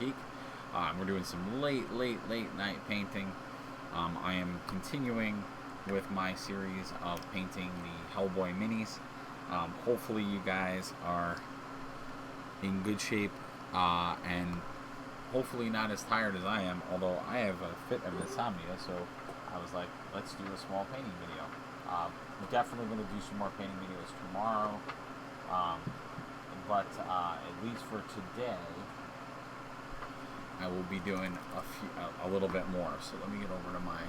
Geek. We're doing some late night painting. I am continuing with my series of painting the Hellboy minis. Hopefully you guys are in good shape and hopefully not as tired as I am, although I have a fit of insomnia, so I was like, let's do a small painting video. We're definitely going to do some more painting videos tomorrow, but at least for today, I will be doing a little bit more. So let me get over to my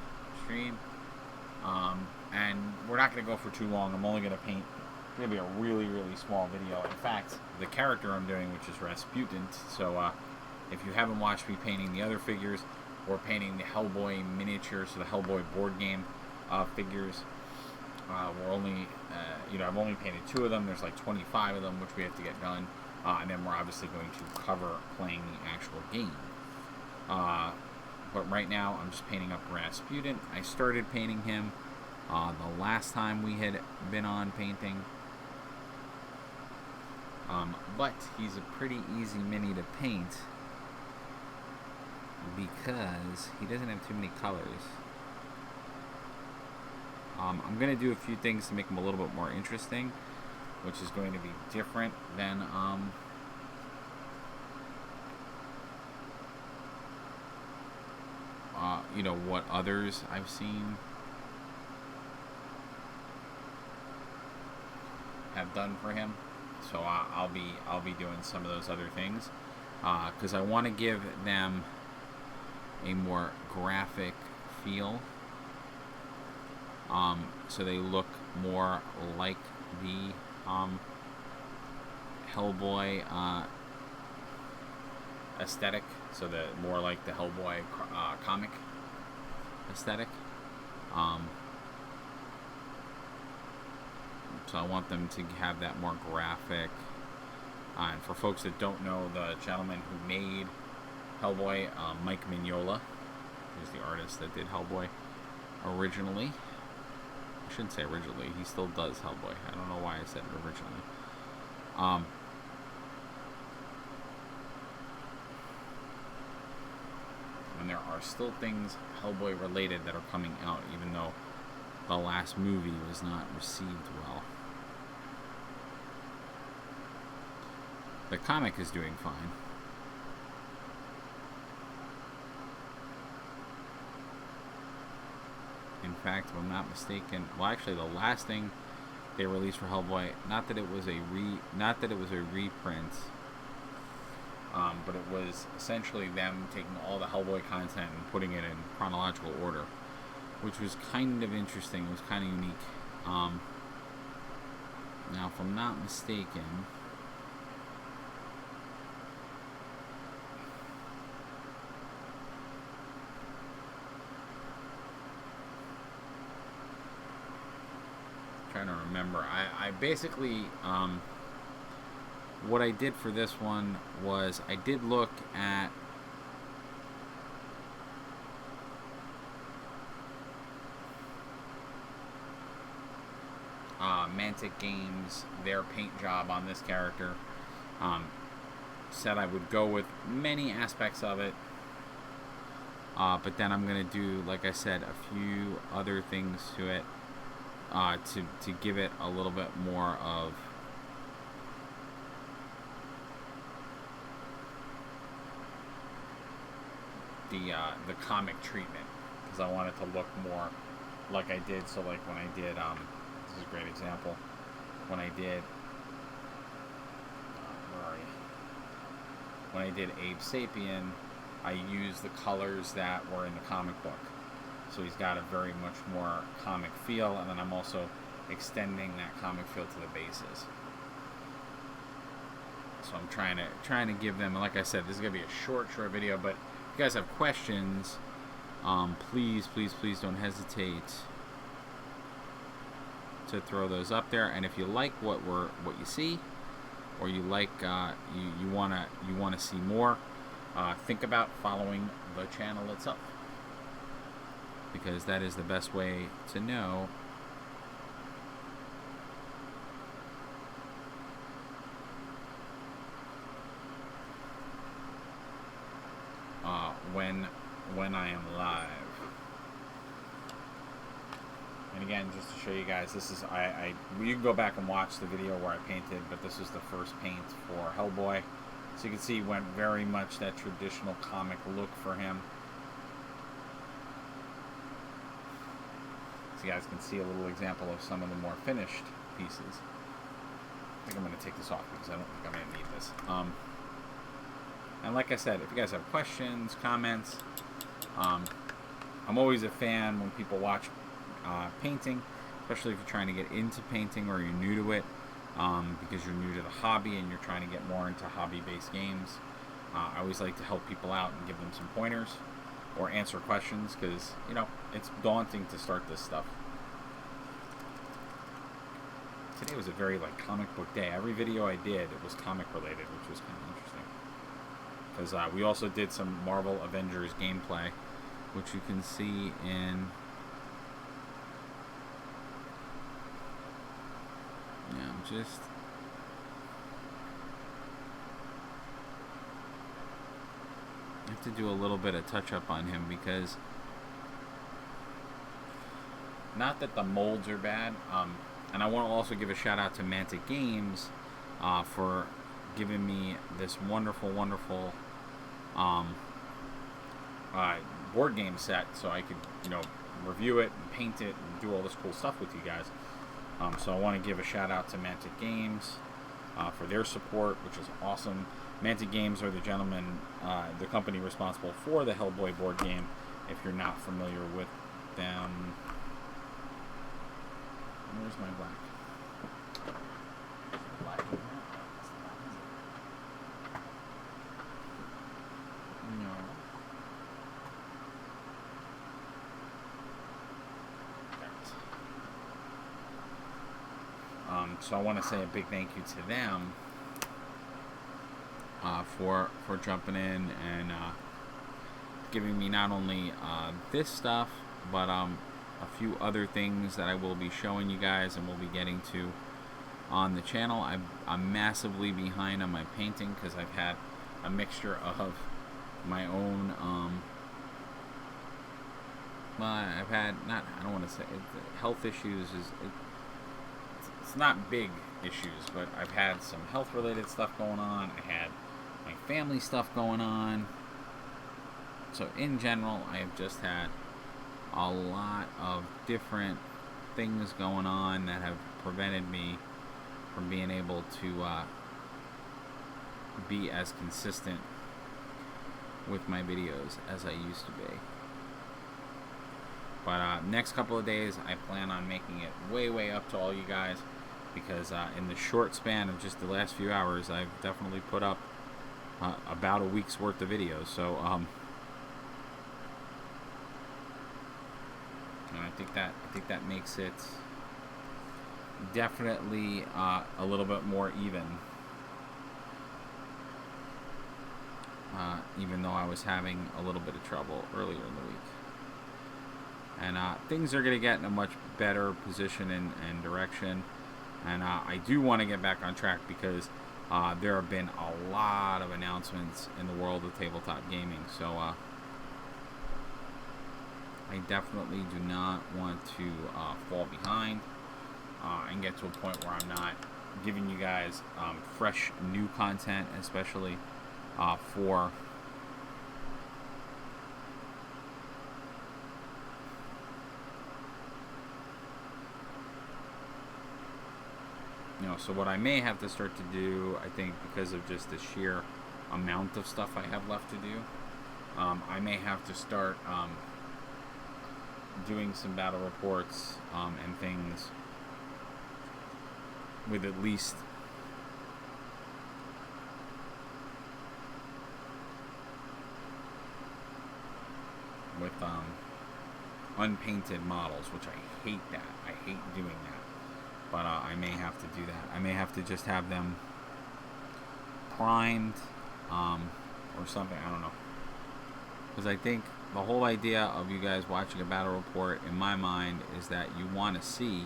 screen, and we're not going to go for too long. I'm only going to paint maybe a really small video. In fact, the character I'm doing, which is Rasputin, so if you haven't watched me painting the other figures, or painting the Hellboy miniatures, so the Hellboy board game figures, we're only, I've only painted 2 of them. There's like 25 of them, which we have to get done, and then we're obviously going to cover playing the actual game. But right now, I'm just painting up Rasputin. I started painting him the last time we had been on painting, but he's a pretty easy mini to paint because he doesn't have too many colors. I'm going to do a few things to make him a little bit more interesting, which is going to be different than what others I've seen have done for him. So I'll be doing some of those other things because I want to give them a more graphic feel, so they look more like the Hellboy aesthetic, so that more like the Hellboy comic aesthetic. So I want them to have that more graphic. And for folks that don't know, the gentleman who made Hellboy, Mike Mignola, is the artist that did Hellboy originally. I shouldn't say originally, he still does Hellboy. I don't know why I said it originally. And there are still things Hellboy related that are coming out, even though the last movie was not received well. The comic is doing fine. In fact, if I'm not mistaken, well, actually, the last thing they released for Hellboy, not that it was a reprint, but it was essentially them taking all the Hellboy content and putting it in chronological order, which was kind of interesting. It was kind of unique. Now, if I'm not mistaken, trying to remember. I basically, what I did for this one was I did look at Mantic Games, their paint job on this character. Said I would go with many aspects of it, but then I'm going to do, like I said, a few other things to it, to give it a little bit more of the comic treatment, because I want it to look more like I did. So like when I did, this is a great example, when I did, where are you? When I did Abe Sapien, I used the colors that were in the comic book. So he's got a very much more comic feel, and then I'm also extending that comic feel to the bases. So I'm trying to give them, like I said, this is gonna be a short video, but if you guys have questions, please don't hesitate to throw those up there. And if you like what you see, or you like you wanna see more, think about following the channel itself, because that is the best way to know when I am live. And again, just to show you guys, this is you can go back and watch the video where I painted, but this was the first paint for Hellboy. So you can see he went very much that traditional comic look for him. So you guys can see a little example of some of the more finished pieces. I think I'm going to take this off because I don't think I'm going to need this. And like I said, if you guys have questions, comments, I'm always a fan when people watch painting, especially if you're trying to get into painting or you're new to it, because you're new to the hobby and you're trying to get more into hobby-based games. I always like to help people out and give them some pointers or answer questions, because, you know, it's daunting to start this stuff. Today was a very, like, comic book day. Every video I did, it was comic related, which was kind of interesting. Because we also did some Marvel Avengers gameplay, which you can see in... Yeah, I'm just... I have to do a little bit of touch-up on him, because... Not that the molds are bad, and I want to also give a shout-out to Mantic Games for giving me this wonderful, wonderful board game set, so I could, you know, review it and paint it and do all this cool stuff with you guys. So I want to give a shout out to Mantic Games for their support, which is awesome. Mantic Games are the gentlemen, the company responsible for the Hellboy board game. If you're not familiar with them, where's my black? So I want to say a big thank you to them for jumping in and giving me not only this stuff, but a few other things that I will be showing you guys and we'll be getting to on the channel. I'm massively behind on my painting because I've had a mixture of my own well, I've had I don't want to say it, health issues it's not big issues, but I've had some health related stuff going on. I had my family stuff going on. So in general, I have just had a lot of different things going on that have prevented me from being able to be as consistent with my videos as I used to be. But next couple of days, I plan on making it way up to all you guys, because in the short span of just the last few hours, I've definitely put up about a week's worth of videos. So, and I think that makes it definitely a little bit more even. Even though I was having a little bit of trouble earlier in the week. And things are going to get in a much better position and direction. And I do want to get back on track because there have been a lot of announcements in the world of tabletop gaming. So I definitely do not want to fall behind and get to a point where I'm not giving you guys fresh new content, especially for so what I may have to start to do, I think, because of just the sheer amount of stuff I have left to do, I may have to start doing some battle reports and things with at least unpainted models, which I hate that. I hate doing that. But I may have to do that. I may have to just have them primed or something. I don't know. Because I think the whole idea of you guys watching a battle report, in my mind, is that you want to see,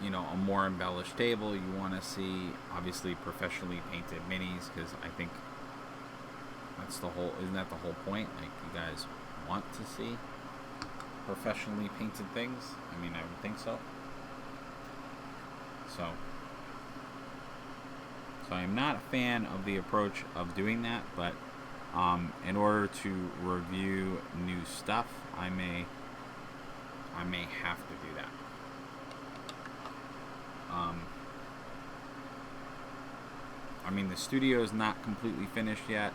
a more embellished table. You want to see, obviously, professionally painted minis, because I think That's the whole. Isn't that the whole point? Like, you guys want to see professionally painted things? I mean, I would think so. So I'm not a fan of the approach of doing that, but in order to review new stuff, I may have to do that. I mean, the studio is not completely finished yet.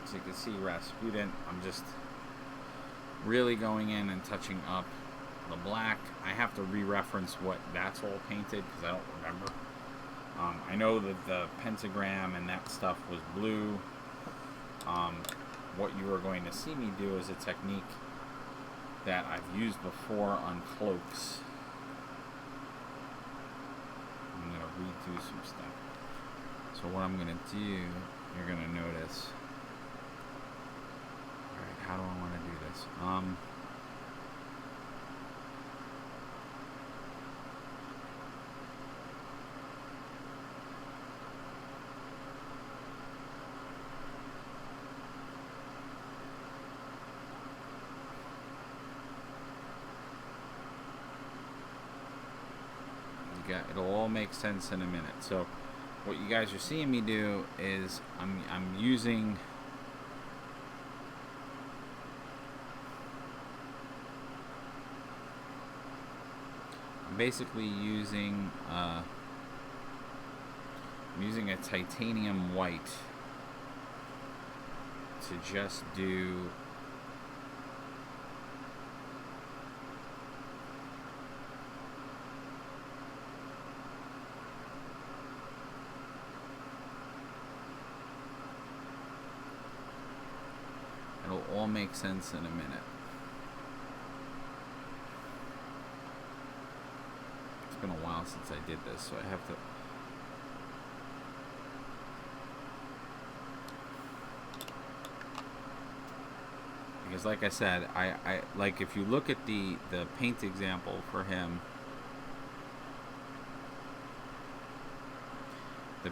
As you can see, Rasputin, I'm just really going in and touching up the black. I have to re-reference what that's all painted because I don't remember. I know that the pentagram and that stuff was blue. What you are going to see me do is a technique that I've used before on cloaks. I'm going to redo some stuff. So what I'm going to do, you're going to notice. Alright, how do I want to do this? It'll all make sense in a minute. So what you guys are seeing me do is I'm using basically using I'm using a titanium white to just do it'll all make sense in a minute. It's been a while since I did this, so I have to. Because like I said, I like if you look at the paint example for him, I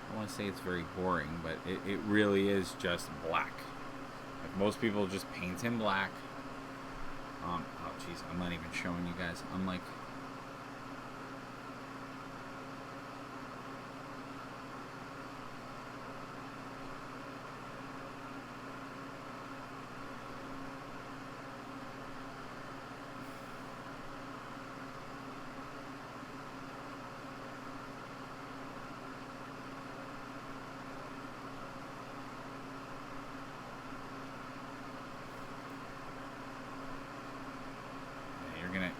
don't want to say it's very boring, but it really is just black. Like most people just paint him black. Oh jeez, I'm not even showing you guys. I'm like,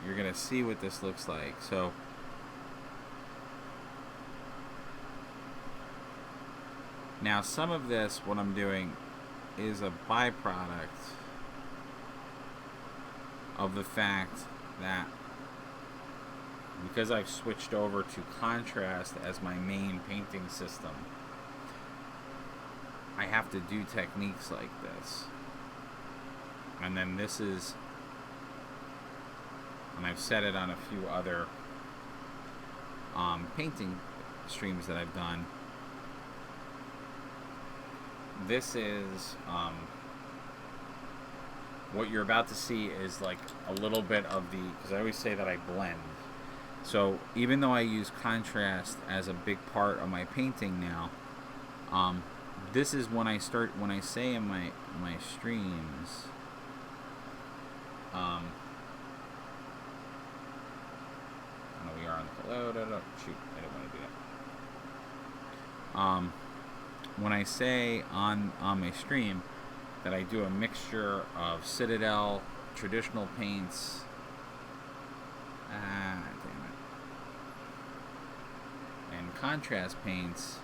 you're gonna see what this looks like. So now some of this, what I'm doing, is a byproduct of the fact that because I've switched over to contrast as my main painting system, I have to do techniques like this. And then this is, and I've said it on a few other painting streams that I've done. This is what you're about to see is like a little bit of the, because I always say that I blend. So even though I use contrast as a big part of my painting now, this is when I say in my streams, we are on the shoot, I didn't want to do that. When I say on my stream that I do a mixture of Citadel, traditional paints, damn it, and contrast paints,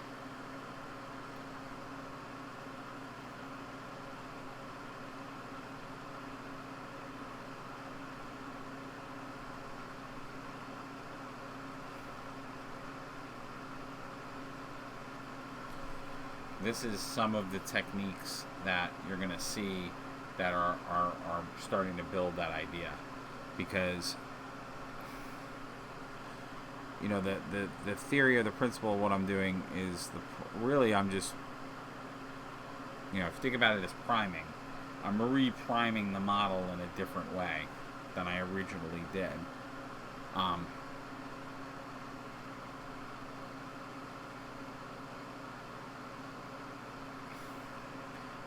this is some of the techniques that you're going to see that are starting to build that idea. Because, you know, the theory or the principle of what I'm doing is really I'm just, you know, if you think about it as priming, I'm re-priming the model in a different way than I originally did.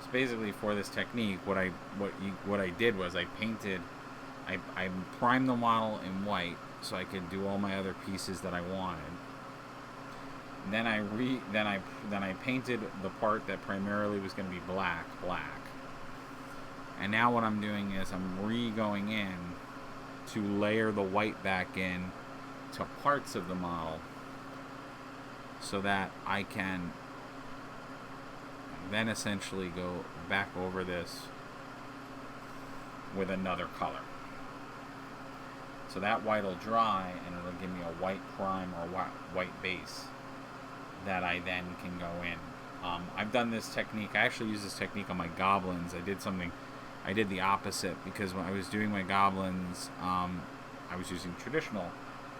So basically, for this technique, what I did was I painted, I primed the model in white so I could do all my other pieces that I wanted. Then I painted the part that primarily was going to be black. And now what I'm doing is I'm going in to layer the white back in to parts of the model so that I can then essentially go back over this with another color. So that white will dry and it'll give me a white prime or white base that I then can go in. I've done this technique. I actually use this technique on my goblins. I did the opposite because when I was doing my goblins, I was using traditional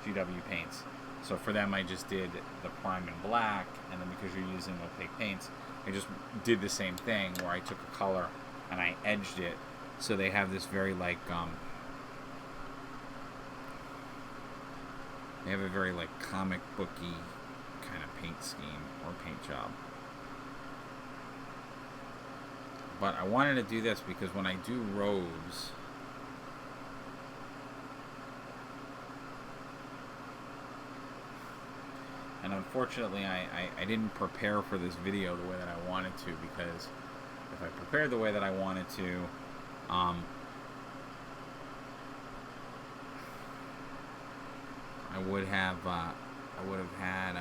GW paints. So for them, I just did the prime and black, and then because you're using opaque paints, I just did the same thing where I took a color and I edged it so they have this very like they have a very like comic booky kind of paint scheme or paint job. But I wanted to do this because when I do robes, and unfortunately I didn't prepare for this video the way that I wanted to, because if I prepared the way that I wanted to, I would have had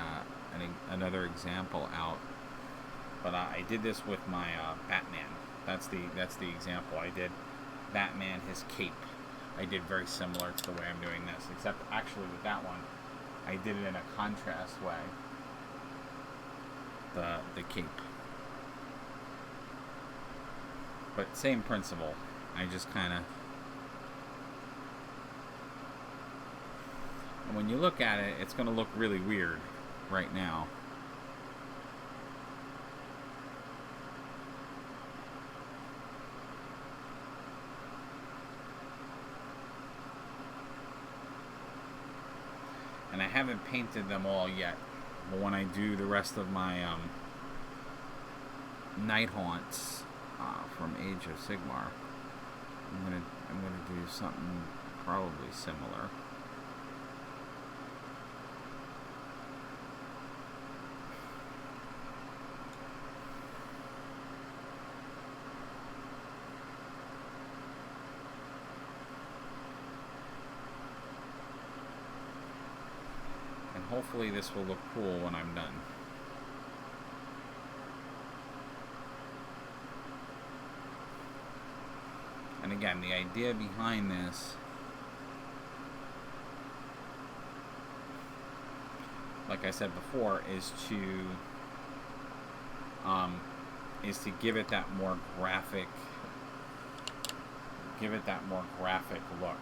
another example out. But I did this with my Batman. That's the example. I did Batman, his cape. I did very similar to the way I'm doing this, except actually with that one, I did it in a contrast way. The cape. But same principle. I just kind of... And when you look at it, it's going to look really weird right now. And I haven't painted them all yet, but when I do the rest of my Night Haunts from Age of Sigmar, I'm gonna do something probably similar. Hopefully this will look cool when I'm done. And again, the idea behind this, like I said before, is to give it that more graphic look.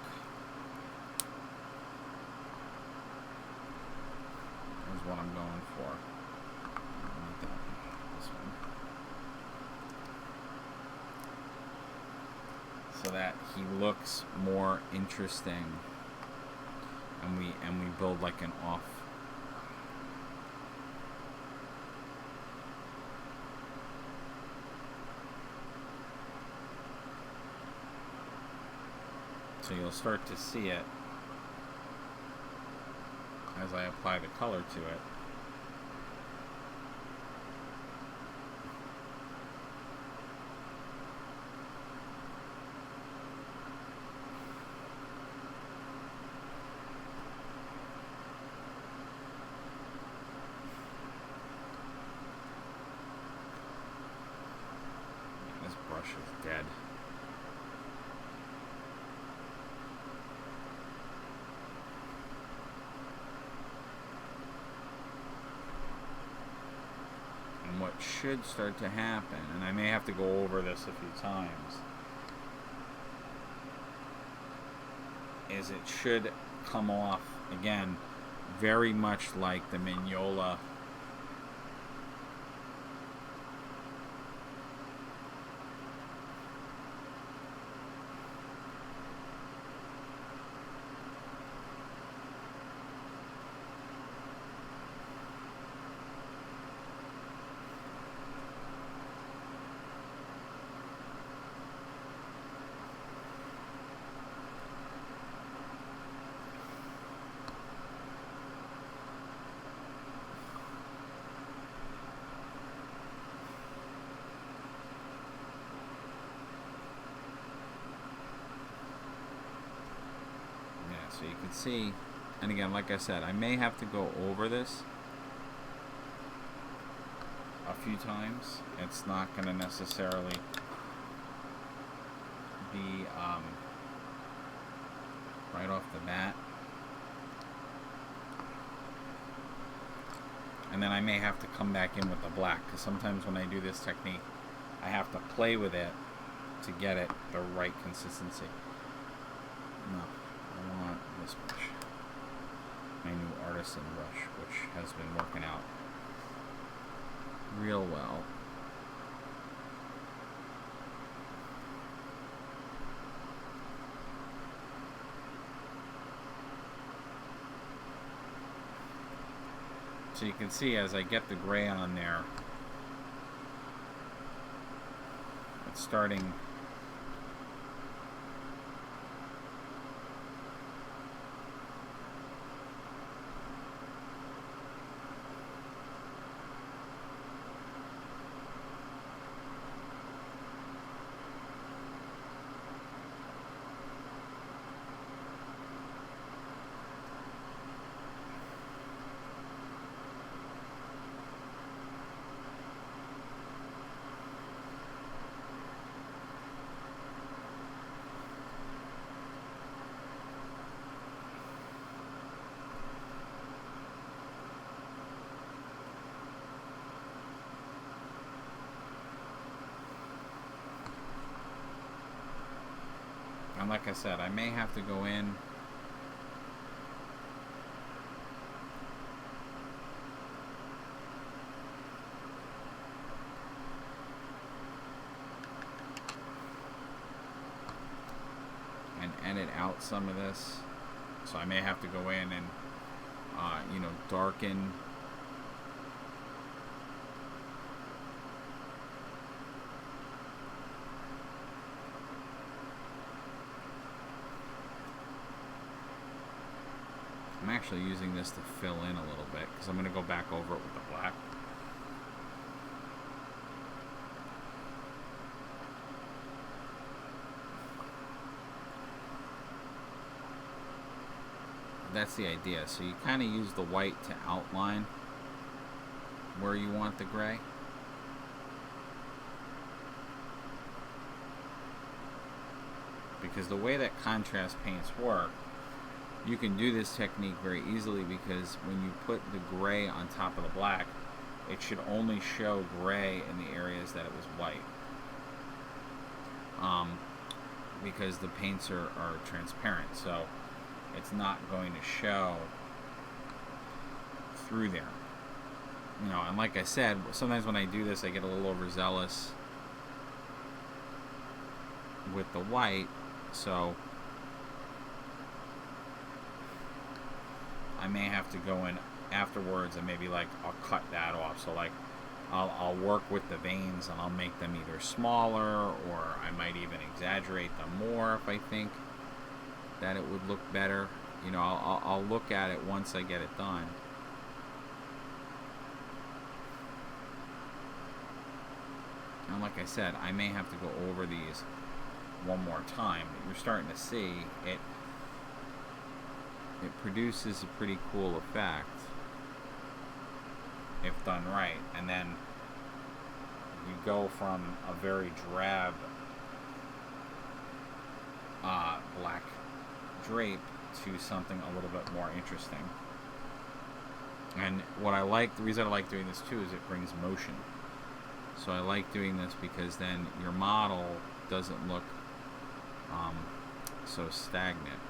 Is what I'm going for. This one. So that he looks more interesting, and we build like an off. So you'll start to see it as I apply the color to it. This brush is dead. What should start to happen, and I may have to go over this a few times, is it should come off, again, very much like the Mignola so you can see, and again, like I said, I may have to go over this a few times. It's not going to necessarily be right off the bat. And then I may have to come back in with the black, because sometimes when I do this technique, I have to play with it to get it the right consistency. No, I want this brush. My new artisan brush, which has been working out real well. So you can see as I get the gray on there, it's starting and like I said, I may have to go in and edit out some of this. So I may have to go in and darken I'm actually using this to fill in a little bit, because I'm going to go back over it with the black. That's the idea. So you kind of use the white to outline where you want the gray. Because the way that contrast paints work, you can do this technique very easily, because when you put the gray on top of the black, it should only show gray in the areas that it was white. Because the paints are transparent, so it's not going to show through there. And like I said, sometimes when I do this, I get a little overzealous with the white, so I may have to go in afterwards and maybe I'll cut that off. So I'll work with the veins and I'll make them either smaller, or I might even exaggerate them more if I think that it would look better. I'll look at it once I get it done. And like I said, I may have to go over these one more time. But you're starting to see it produces a pretty cool effect if done right. And then you go from a very drab black drape to something a little bit more interesting. And the reason I like doing this too is it brings motion. So I like doing this because then your model doesn't look so stagnant.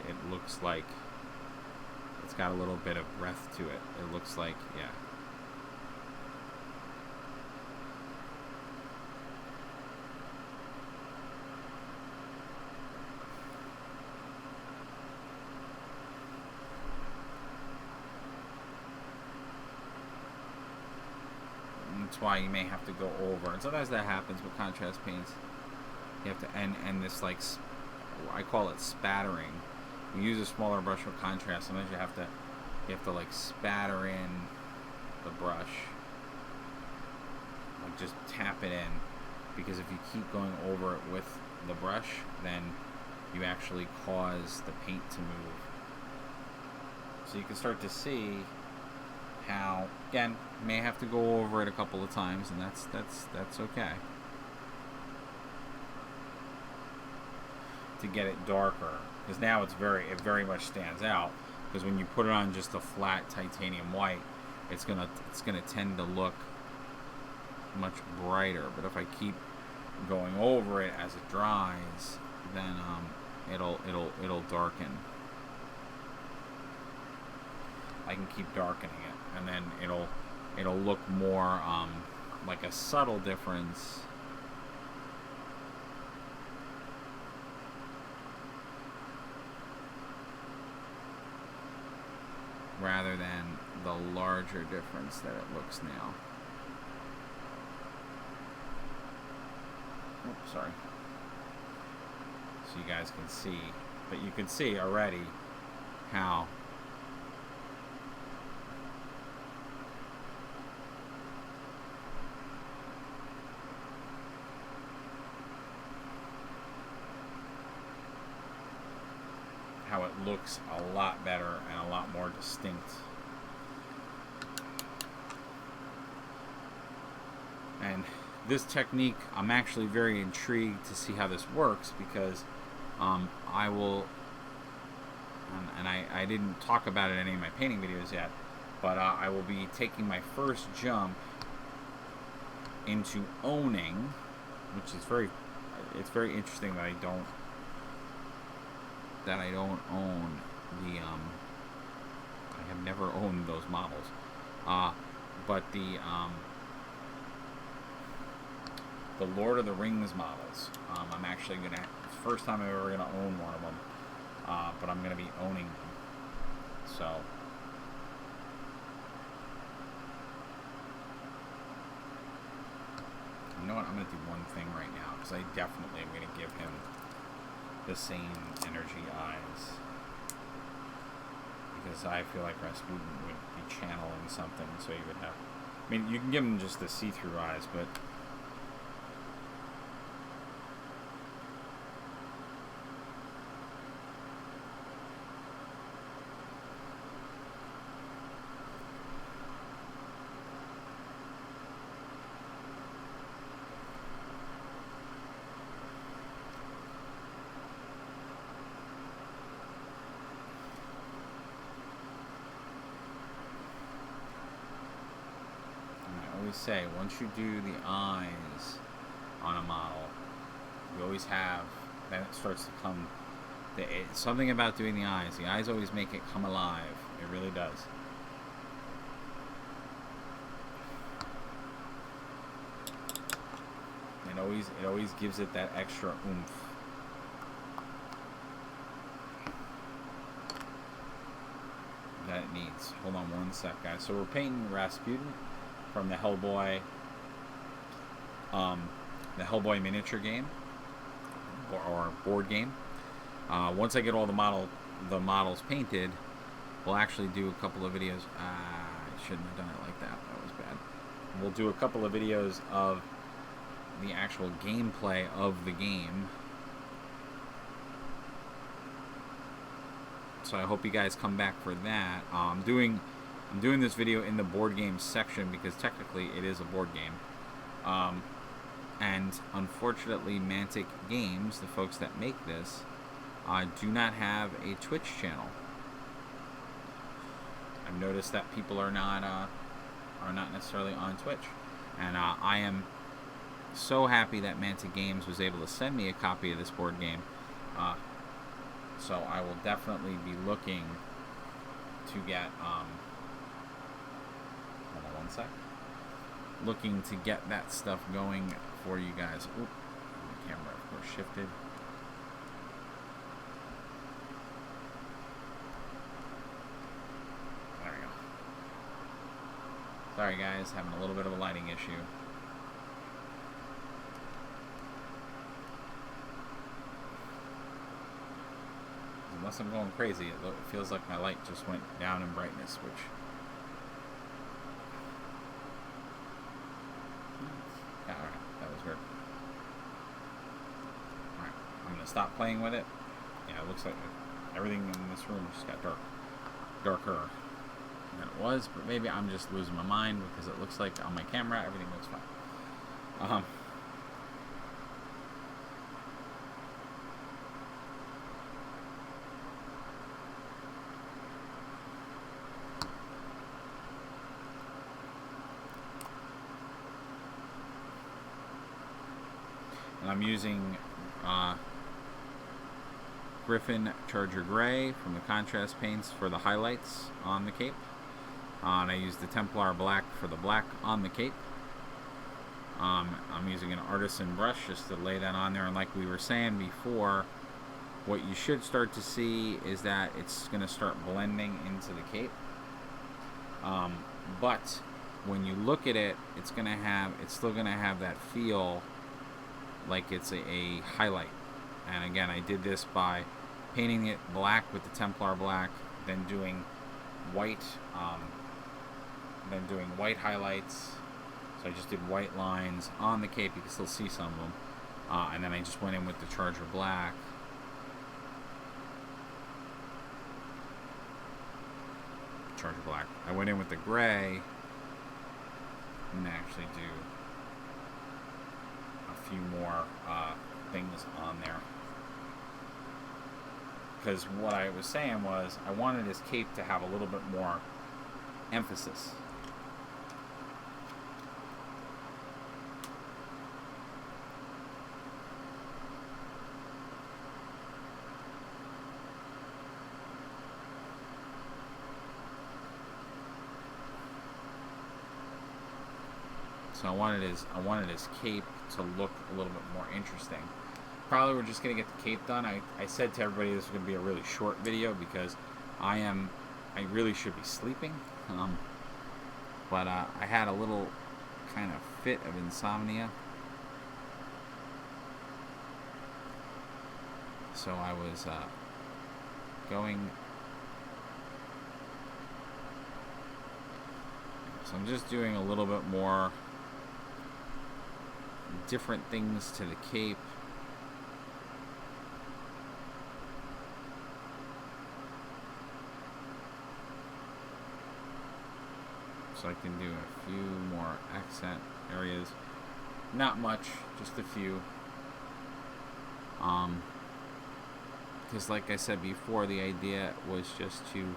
It looks like it's got a little bit of breath to it. It looks like, yeah. That's why you may have to go over, and sometimes that happens with contrast paints. You have to and this, like, I call it spattering. You use a smaller brush for contrast. Sometimes you have to like spatter in the brush, like just tap it in, because if you keep going over it with the brush, then you actually cause the paint to move. So you can start to see how, again, may have to go over it a couple of times, and that's okay. To get it darker, because now it very much stands out. Because when you put it on just a flat titanium white, it's gonna tend to look much brighter. But if I keep going over it as it dries, then it'll darken. I can keep darkening it, and then it'll look more like a subtle difference. Rather than the larger difference that it looks now. Oops, sorry. So you guys can see, but you can see already how it looks a lot better and a lot more distinct. And this technique, I'm actually very intrigued to see how this works, because I will, and I didn't talk about it in any of my painting videos yet, but I will be taking my first jump into owning, which is it's very interesting that I don't own the I have never owned those models, but the Lord of the Rings models, I'm actually gonna, it's the first time I'm ever gonna own one of them, but I'm gonna be owning them. So you know what, I'm gonna do one thing right now, because I definitely am gonna give him the same energy eyes, because I feel like Rasputin would be channeling something, so you would have, I mean, you can give him just the see-through eyes, but say, once you do the eyes on a model, you always have, then it starts to come, something about doing the eyes always make it come alive. It really does. It always gives it that extra oomph. That it needs. Hold on one sec, guys. So we're painting Rasputin from the Hellboy miniature game or board game. Once I get all the models painted, we'll actually do a couple of videos. I shouldn't have done it like that. That was bad. We'll do a couple of videos of the actual gameplay of the game. So I hope you guys come back for that. I'm doing this video in the board game section because technically it is a board game. And unfortunately, Mantic Games, the folks that make this, do not have a Twitch channel. I've noticed that people are not necessarily on Twitch, and I am so happy that Manta Games was able to send me a copy of this board game. So I will definitely be looking to get, hold on one sec, looking to get that stuff going for you guys. Oop, the camera of course shifted. There we go. Sorry guys, having a little bit of a lighting issue. Unless I'm going crazy, it feels like my light just went down in brightness, which... yeah, alright, that was weird. Alright, I'm going to stop playing with it. Yeah, it looks like everything in this room just got darker than it was, but maybe I'm just losing my mind because it looks like on my camera everything looks fine. And I'm using Griffin Charger Gray from the contrast paints for the highlights on the cape. And I use the Templar Black for the black on the cape. I'm using an artisan brush just to lay that on there. And like we were saying before, what you should start to see is that it's going to start blending into the cape. But when you look at it, it's still going to have that feel like it's a highlight. And again, I did this by painting it black with the Templar Black, then doing white highlights. So I just did white lines on the cape. You can still see some of them. And then I just went in with the Charger Black. I went in with the gray and actually do a few more things on there. Because what I was saying was I wanted his cape to have a little bit more emphasis. So I wanted his cape to look a little bit more interesting. Probably we're just gonna get the cape done. I said to everybody this was gonna be a really short video because I really should be sleeping. But I had a little kind of fit of insomnia. So I was going. So I'm just doing a little bit more different things to the cape. So I can do a few more accent areas. Not much, just a few. Because like I said before, the idea was just to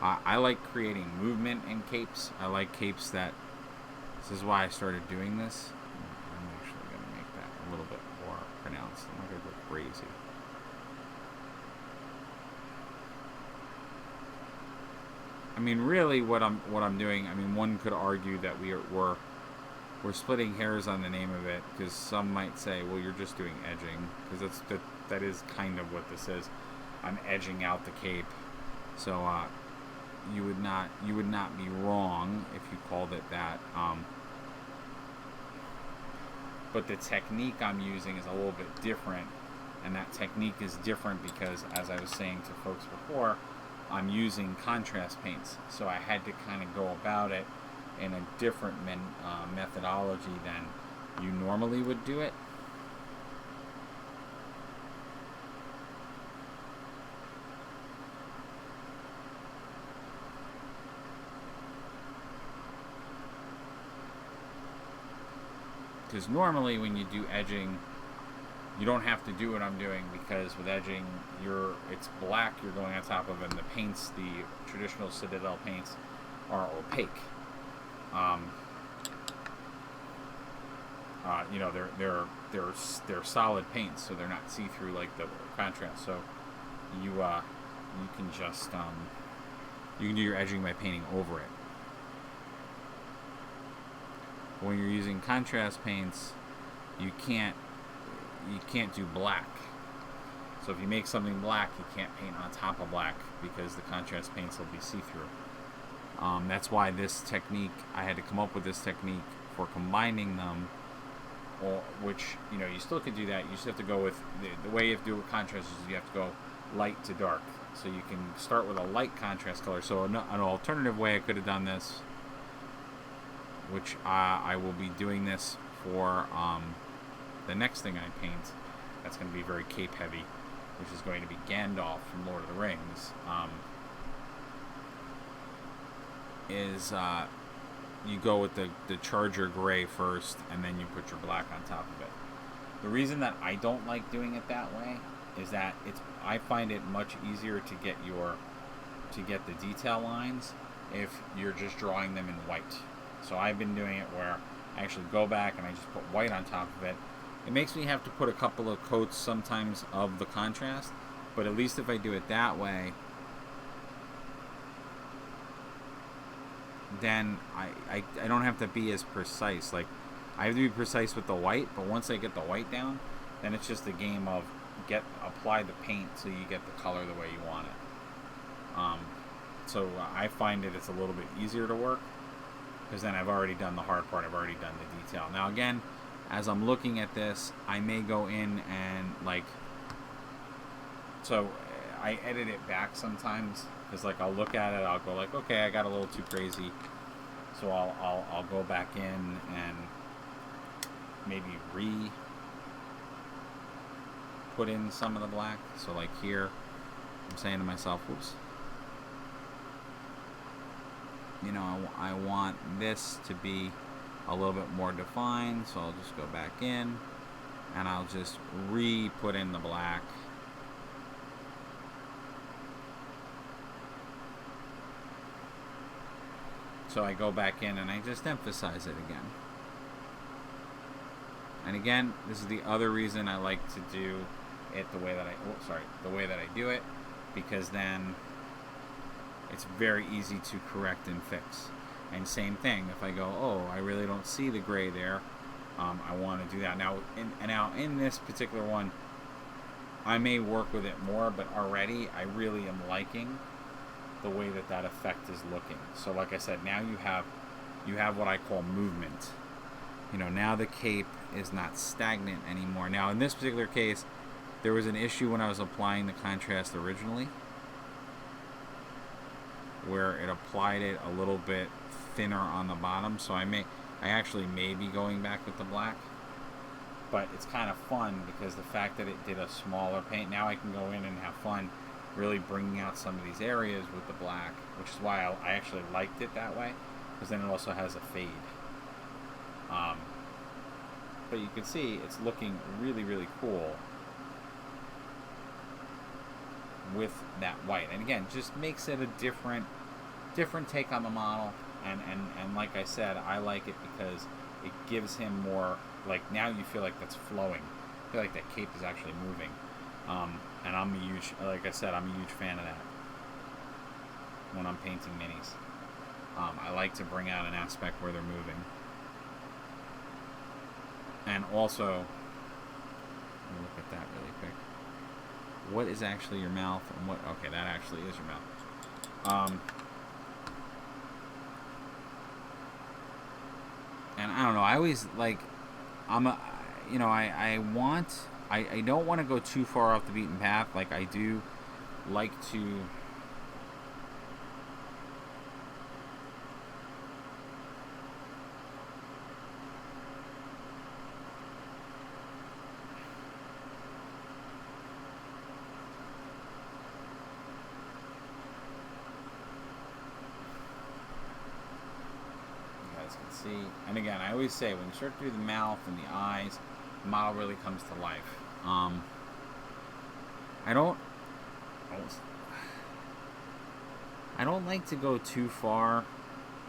I like creating movement in capes. I like capes that, this is why I started doing this. I'm actually going to make that a little bit more pronounced. I'm not going to go crazy. I mean, really, what I'm doing. I mean, one could argue that we're splitting hairs on the name of it, because some might say, well, you're just doing edging, because that is kind of what this is. I'm edging out the cape, so you would not be wrong if you called it that. But the technique I'm using is a little bit different, and that technique is different because, as I was saying to folks before, I'm using contrast paints, so I had to kind of go about it in a different methodology than you normally would do it. Because normally when you do edging, you don't have to do what I'm doing, because with edging, it's black you're going on top of, and the paints, the traditional Citadel paints, are opaque. You know, they're solid paints, so they're not see-through like the contrast. So you can just you can do your edging by painting over it. When you're using contrast paints, you can't do black. So if you make something black, you can't paint on top of black because the contrast paints will be see-through. That's why this technique, I had to come up with this technique for combining them, which, you know, you still could do that. You just have to go with, the way you have to do it with contrast is you have to go light to dark. So you can start with a light contrast color. So an alternative way I could have done this, which I will be doing this for the next thing I paint, that's going to be very cape heavy, which is going to be Gandalf from Lord of the Rings, is you go with the Charger Gray first, and then you put your black on top of it. The reason that I don't like doing it that way is that I find it much easier to get the detail lines if you're just drawing them in white. So I've been doing it where I actually go back and I just put white on top of it. It makes me have to put a couple of coats sometimes of the contrast, but at least if I do it that way, then I don't have to be as precise. Like, I have to be precise with the white, but once I get the white down, then it's just a game of apply the paint so you get the color the way you want it. So I find it's a little bit easier to work, because then I've already done the hard part. I've already done the detail. Now again, as I'm looking at this, I may go in and so I edit it back sometimes, because I'll look at it, I'll go okay, I got a little too crazy, so I'll go back in and maybe put in some of the black. So here, I'm saying to myself, whoops, you know, I want this to be a little bit more defined, so I'll just go back in and I'll just put in the black. So I go back in and I just emphasize it again. And again, this is the other reason I like to do it the way that I do it, because then it's very easy to correct and fix. And same thing, if I go, oh, I really don't see the gray there, I want to do that. Now in this particular one, I may work with it more, but already I really am liking the way that effect is looking. So like I said, now you have what I call movement. You know, now the cape is not stagnant anymore. Now in this particular case, there was an issue when I was applying the contrast originally, where it applied it a little bit thinner on the bottom. So I actually may be going back with the black, but it's kind of fun because the fact that it did a smaller paint, now I can go in and have fun really bringing out some of these areas with the black, which is why I actually liked it that way, because then it also has a fade. But you can see it's looking really, really cool with that white, and again, just makes it a different take on the model. And like I said, I like it because it gives him more, now you feel like that's flowing. I feel like that cape is actually moving. And I'm a huge fan of that when I'm painting minis. I like to bring out an aspect where they're moving. And also, let me look at that really quick. What is actually your mouth? And what? Okay, that actually is your mouth. And I don't know. I always I don't want to go too far off the beaten path. I do like to. See, and again, I always say when you start to do the mouth and the eyes, the model really comes to life. I don't like to go too far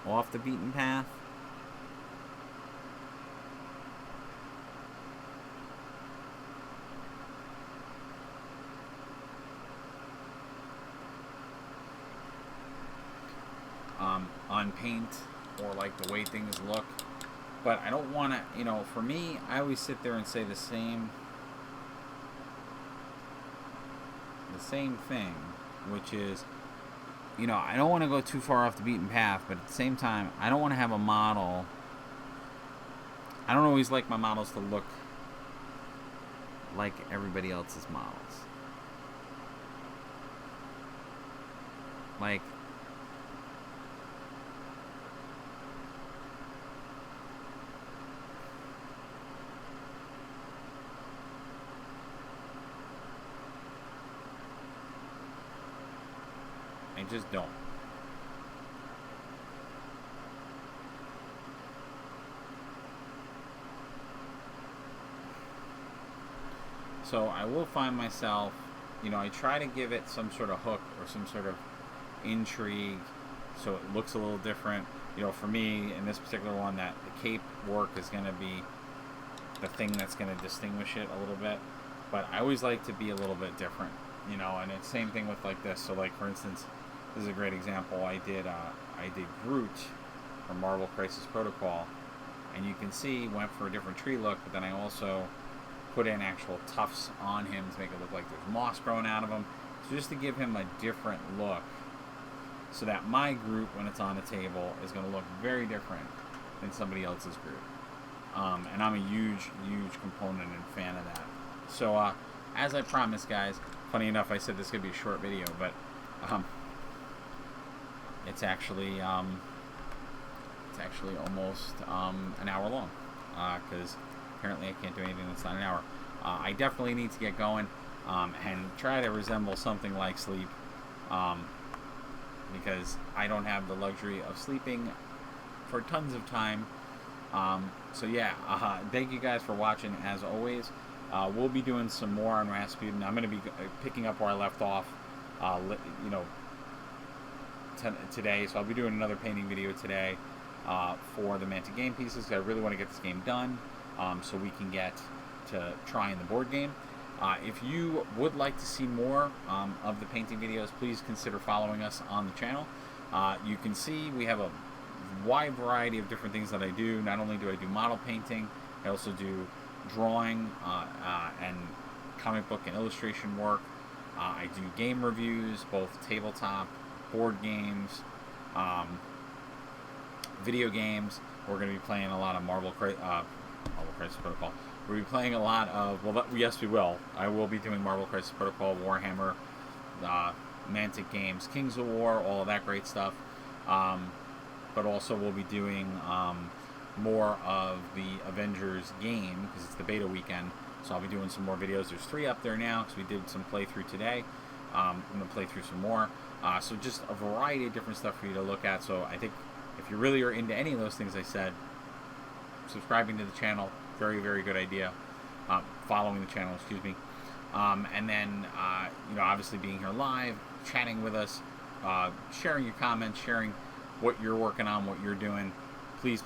off the beaten path. on paint or like the way things look. But I don't want to, you know, for me, I always sit there and say the same thing, which is, you know, I don't want to go too far off the beaten path, but at the same time, I don't want to have a model. I don't always like my models to look like everybody else's models. Like, I just don't. So I will find myself, you know, I try to give it some sort of hook or some sort of intrigue so it looks a little different. You know, for me, in this particular one, that the cape work is going to be the thing that's going to distinguish it a little bit. But I always like to be a little bit different, you know, and it's same thing with like this. So like, for instance, this is a great example. I did Groot from Marvel Crisis Protocol, and you can see went for a different tree look, but then I also put in actual tufts on him to make it look like there's moss growing out of him, so just to give him a different look, so that my Groot, when it's on the table, is going to look very different than somebody else's Groot. And I'm a huge component and fan of that. So as I promised, guys, funny enough, I said this could be a short video, but it's actually almost an hour long, because apparently I can't do anything that's not an hour. I definitely need to get going and try to resemble something like sleep, because I don't have the luxury of sleeping for tons of time. So yeah, thank you guys for watching as always. We'll be doing some more on Rasputin. I'm going to be picking up where I left off, you know, today. So I'll be doing another painting video today for the Mantic game pieces. I really want to get this game done, so we can get to trying the board game. If you would like to see more of the painting videos, please consider following us on the channel. You can see we have a wide variety of different things that I do. Not only do I do model painting, I also do drawing and comic book and illustration work. I do game reviews, both tabletop, board games, video games. We're going to be playing a lot of Marvel Crisis Protocol. We'll be playing a lot of, well, yes, we will. I will be doing Marvel Crisis Protocol, Warhammer, Mantic games, Kings of War, all of that great stuff. But also we'll be doing more of the Avengers game, because it's the beta weekend. So I'll be doing some more videos. There's 3 up there now, because we did some playthrough today. I'm going to play through some more. So just a variety of different stuff for you to look at. So I think if you really are into any of those things I said, subscribing to the channel, very good idea. Following the channel, excuse me. And then, you know, obviously being here live, chatting with us, sharing your comments, sharing what you're working on, what you're doing. Please.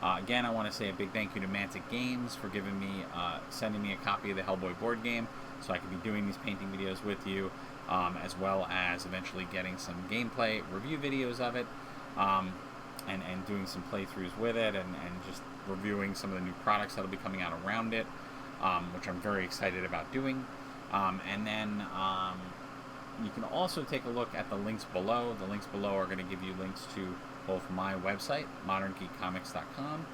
Again, I want to say a big thank you to Mantic Games for giving me, sending me a copy of the Hellboy board game, so I can be doing these painting videos with you, as well as eventually getting some gameplay review videos of it, and doing some playthroughs with it, and just reviewing some of the new products that'll be coming out around it, which I'm very excited about doing. And then you can also take a look at the links below. The links below are going to give you links to both my website, moderngeekcomics.com.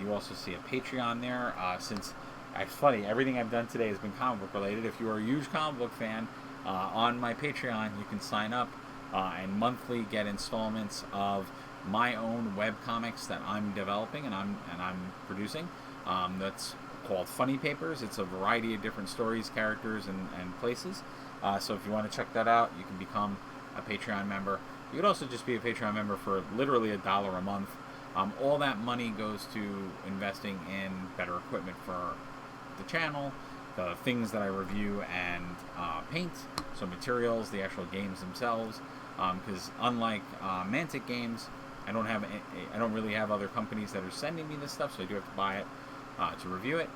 You also see a Patreon there. Since it's funny, everything I've done today has been comic book related. If you are a huge comic book fan, on my Patreon you can sign up and monthly get installments of my own web comics that I'm developing and I'm producing. That's called Funny Papers. It's a variety of different stories, characters, and places. So if you want to check that out, you can become a Patreon member. You could also just be a Patreon member for literally $1 a month. All that money goes to investing in better equipment for the channel, the things that I review and paint, so materials, the actual games themselves. Because unlike Mantic Games, I don't really have other companies that are sending me this stuff, so I do have to buy it to review it.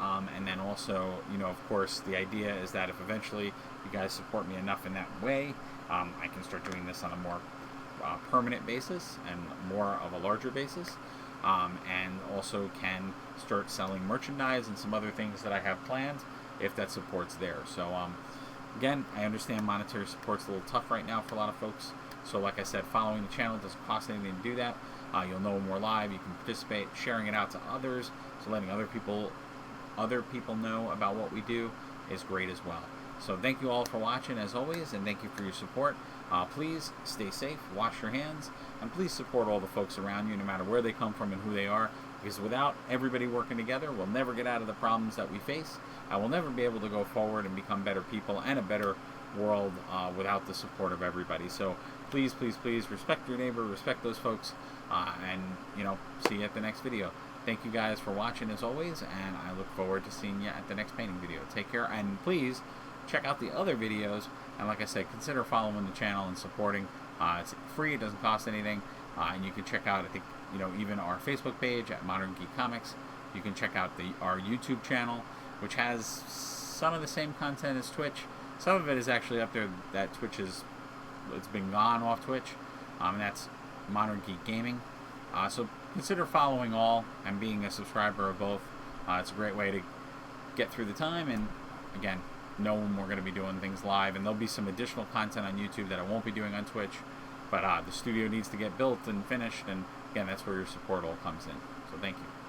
And then also, you know, of course, the idea is that if eventually you guys support me enough in that way, I can start doing this on a more permanent basis and more of a larger basis, and also can start selling merchandise and some other things that I have planned if that support's there. So again, I understand monetary support's a little tough right now for a lot of folks. So like I said, following the channel doesn't cost anything to do that. You'll know when we're live. You can participate, sharing it out to others, so letting other people know about what we do is great as well. So thank you all for watching as always, and thank you for your support. Please stay safe, wash your hands, and please support all the folks around you, no matter where they come from and who they are, because without everybody working together, we'll never get out of the problems that we face. I will never be able to go forward and become better people and a better world without the support of everybody. So please, please, please respect your neighbor, respect those folks, and see you at the next video. Thank you guys for watching as always, and I look forward to seeing you at the next painting video. Take care, and please check out the other videos, and like I said, consider following the channel and supporting. It's free, it doesn't cost anything, and you can check out, I think, even our Facebook page at Modern Geek Comics. You can check out our YouTube channel, which has some of the same content as Twitch. Some of it is actually up there that it's been gone off Twitch, and that's Modern Geek Gaming. So consider following all and being a subscriber of both. It's a great way to get through the time, and again, know when we're going to be doing things live, and there'll be some additional content on YouTube that I won't be doing on Twitch, but the studio needs to get built and finished, and again, that's where your support all comes in. So thank you.